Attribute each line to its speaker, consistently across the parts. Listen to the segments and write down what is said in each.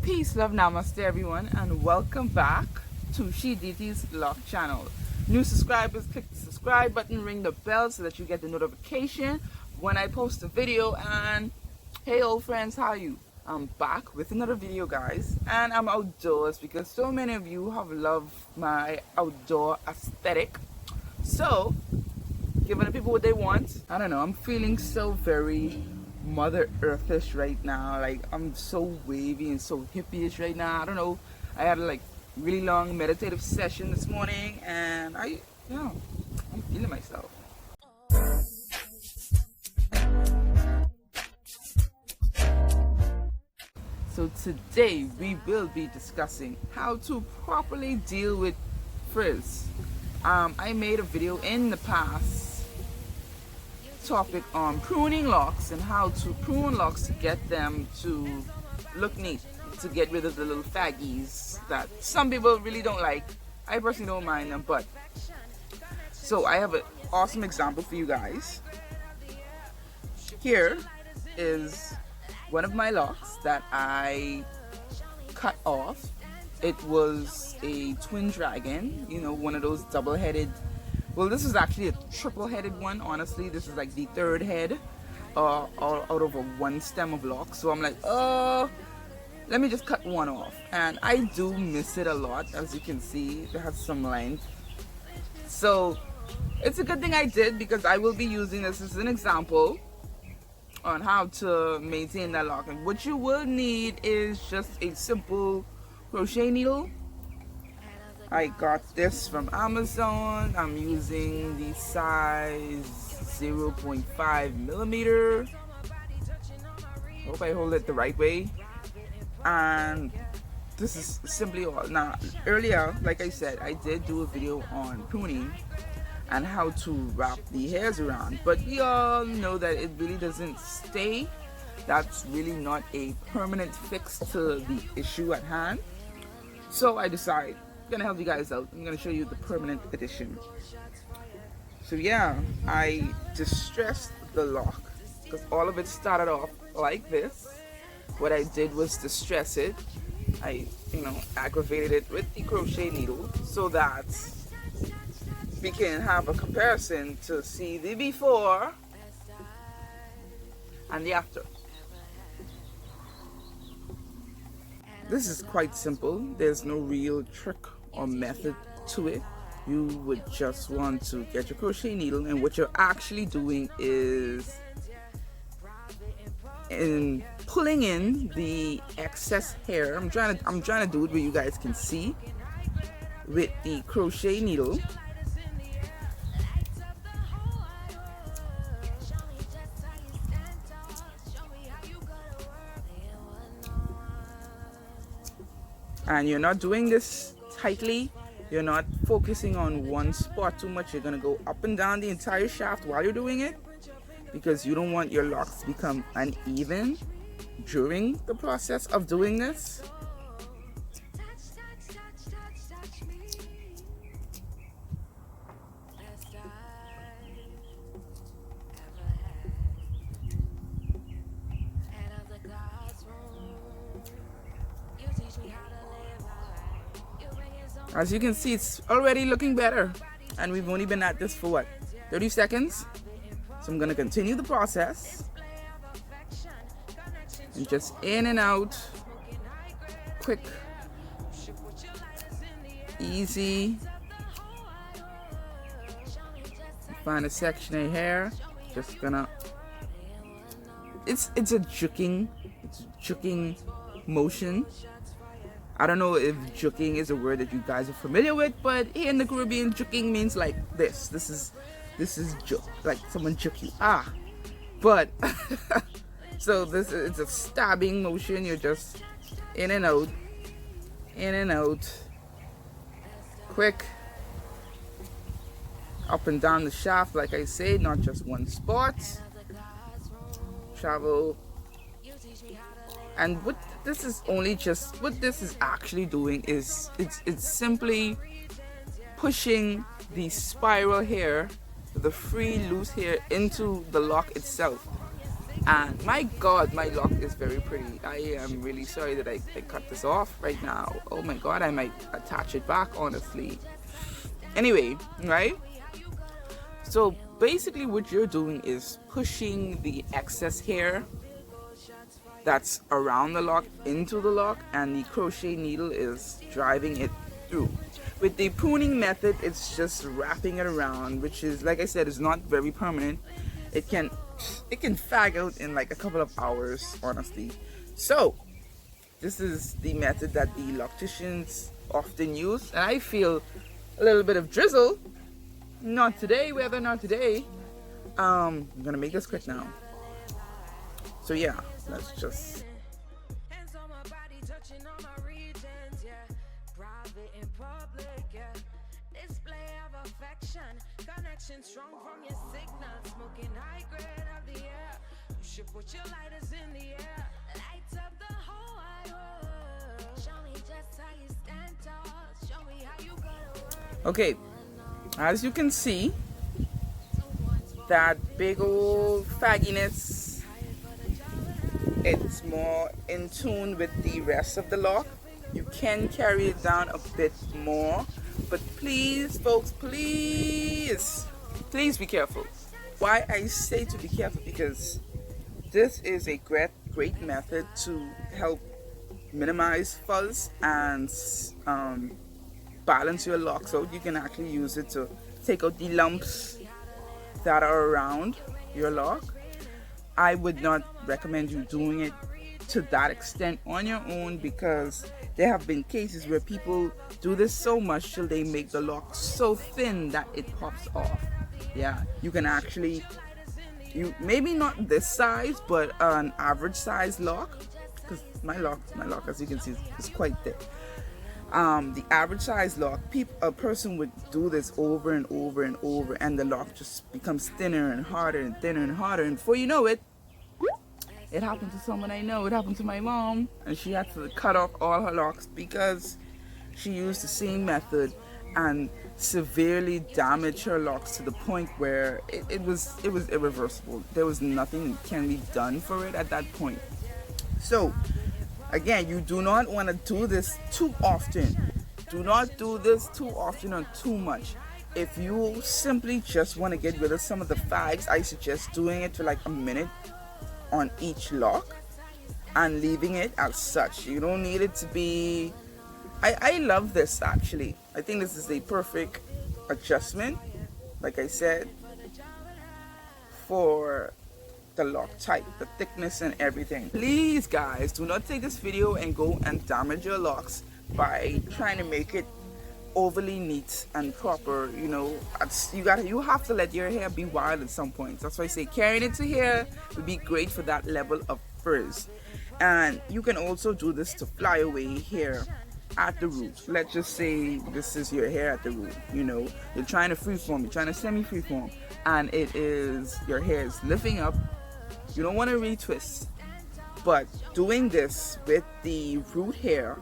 Speaker 1: Peace, love, namaste everyone, and welcome back to She DT's Loc channel. New subscribers, click the subscribe button, ring the bell so that you get the notification when I post a video. And hey old friends, how are you? I'm back with another video, guys, and I'm outdoors because so many of you have loved my outdoor aesthetic. So giving the people what they want. I don't know, I'm feeling so very Mother Earthish right now. Like, I'm so wavy and so hippie-ish right now. I don't know, I had a really long meditative session this morning, and I'm feeling myself. So today we will be discussing how to properly deal with frizz. I made a video in the past topic on pruning locks and how to prune locks to get them to look neat, to get rid of the little faggies that some people really don't like. I personally don't mind them, but so I have an awesome example for you guys. Here is one of my locks that I cut off. It was a twin dragon, you know, one of those double-headed. Well, this is actually a triple-headed one. Honestly, this is like the third head all out of a one stem of lock. So I'm like, oh, let me just cut one off. And I do miss it a lot. As you can see, it has some length. So it's a good thing I did, because I will be using this as an example on how to maintain that lock. And what you will need is just a simple crochet needle. I got this from Amazon. I'm using the size 0.5 millimeter. Hope I hold it the right way. And this is simply all. Now, earlier, like I said, I did do a video on pruning and how to wrap the hairs around. But we all know that it really doesn't stay. That's really not a permanent fix to the issue at hand. So I decided, gonna help you guys out. I'm gonna show you the permanent edition. So yeah, I distressed the lock because all of it started off like this. What I did was distress it. I, aggravated it with the crochet needle so that we can have a comparison to see the before and the after. This is quite simple. There's no real trick or method to it. You would just want to get your crochet needle, and what you're actually doing is pulling in the excess hair. I'm trying to do it where you guys can see with the crochet needle. And you're not doing this tightly. You're not focusing on one spot too much. You're going to go up and down the entire shaft while you're doing it, because you don't want your locks to become uneven during the process of doing this. As you can see, it's already looking better, and we've only been at this for what, 30 seconds? So I'm gonna continue the process and just in and out, quick, easy. Find a section of hair, just gonna, it's a juking motion. I don't know if juking is a word that you guys are familiar with, but here in the Caribbean, juking means like this. This is juke, like someone juke you. But so it's a stabbing motion. You're just in and out, quick, up and down the shaft. Like I say, not just one spot. Travel. And what this is actually doing is it's simply pushing the spiral hair, the free loose hair, into the lock itself. And my god, my lock is very pretty. I am really sorry that I cut this off right now. Oh my god, I might attach it back, honestly. Anyway, right? So basically what you're doing is pushing the excess hair that's around the lock into the lock, and the crochet needle is driving it through. With the pruning method, it's just wrapping it around, which is, like I said, is not very permanent. It can fag out in like a couple of hours, honestly. So this is the method that the locticians often use, and I feel a little bit of drizzle. Not today, weather not today. I'm gonna make this quick now. So yeah, let's just. Connection strong from your signal, smoking high grade of the air. You should put your lighters in the air, lights up the whole wide world. Show me just how you stand tall. Show me how you go to work. Okay, as you can see, that big old fagginess, it's more in tune with the rest of the lock. You can carry it down a bit more, but please, folks, please be careful. Why I say to be careful, because this is a great method to help minimize fuzz and balance your locks out. You can actually use it to take out the lumps that are around your lock. I would not recommend you doing it to that extent on your own, because there have been cases where people do this so much till they make the lock so thin that it pops off. Yeah, you can actually, maybe not this size, but an average size lock, because my lock as you can see is quite thick. The average size lock, a person would do this over and over and over, and the lock just becomes thinner and harder and thinner and harder, and before you know it, it happened to someone I know. It happened to my mom, and she had to cut off all her locks because she used the same method and severely damaged her locks to the point where it was irreversible. There was nothing that can be done for it at that point. So again, you do not want to do this too often. Do not do this too often or too much. If you simply just want to get rid of some of the fags, I suggest doing it for like a minute on each lock and leaving it as such. You don't need it to be. I love this actually. I think this is a perfect adjustment, like I said, for the lock type, the thickness and everything. Please guys, do not take this video and go and damage your locks by trying to make it overly neat and proper. You know, you have to let your hair be wild at some points. That's why I say carrying it to here would be great for that level of frizz. And you can also do this to fly away hair at the root. Let's just say this is your hair at the root. You know, you're trying to freeform, you're trying to semi-freeform, and your hair is lifting up. You don't want to retwist, but doing this with the root hair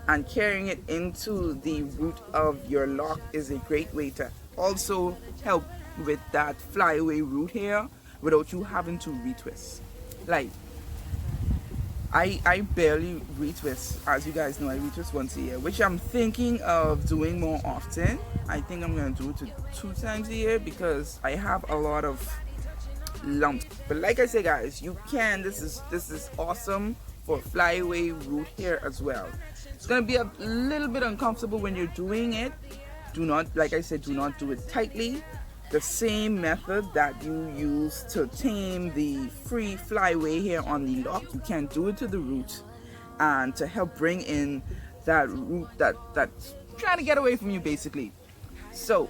Speaker 1: and carrying it into the root of your lock is a great way to also help with that flyaway root hair without you having to retwist. Like, I barely retwist. As you guys know, I retwist once a year, which I'm thinking of doing more often. I think I'm gonna do it 2 times a year because I have a lot of lumps. But like I say guys, you can, this is awesome for flyaway root hair as well. It's gonna be a little bit uncomfortable when you're doing it. Do not, like I said, do not do it tightly. The same method that you use to tame the free flyaway hair on the lock, you can do it to the root, and to help bring in that root that's trying to get away from you basically. So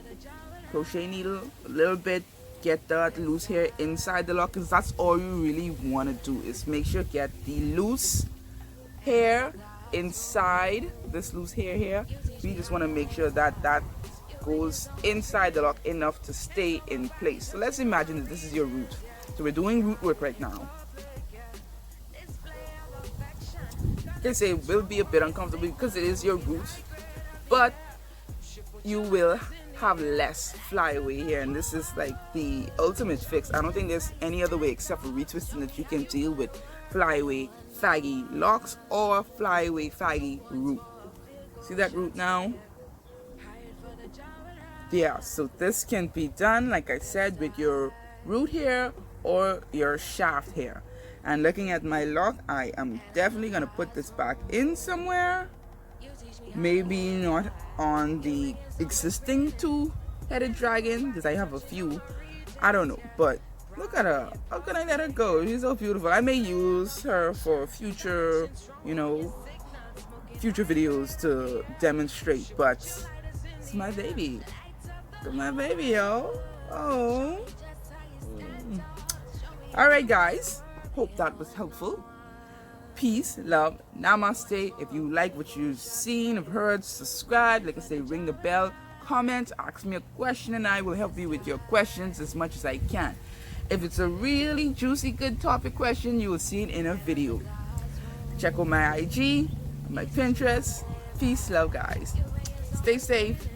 Speaker 1: crochet needle a little bit, get that loose hair inside the lock, because that's all you really want to do, is make sure get the loose hair inside this loose hair here. We just want to make sure that that goes inside the lock enough to stay in place. So let's imagine that this is your root. So we're doing root work right now. They say it will be a bit uncomfortable because it is your root, but you will have less flyaway hair, and this is like the ultimate fix. I don't think there's any other way except for retwisting that you can deal with flyaway faggy locks or flyaway faggy root. See that root now? Yeah, so this can be done, like I said, with your root hair or your shaft hair. And looking at my lock, I am definitely going to put this back in somewhere. Maybe not on the existing two-headed dragon, because I have a few. I don't know, but look at her. How can I let her go? She's so beautiful. I may use her for future, future videos to demonstrate, but it's my baby. It's my baby, yo. Oh. Alright, guys. Hope that was helpful. Peace, love, namaste. If you like what you've seen, have heard, subscribe. Like I say, ring the bell, comment, ask me a question, and I will help you with your questions as much as I can. If it's a really juicy, good topic question, you will see it in a video. Check out my IG, my Pinterest. Peace, love, guys. Stay safe.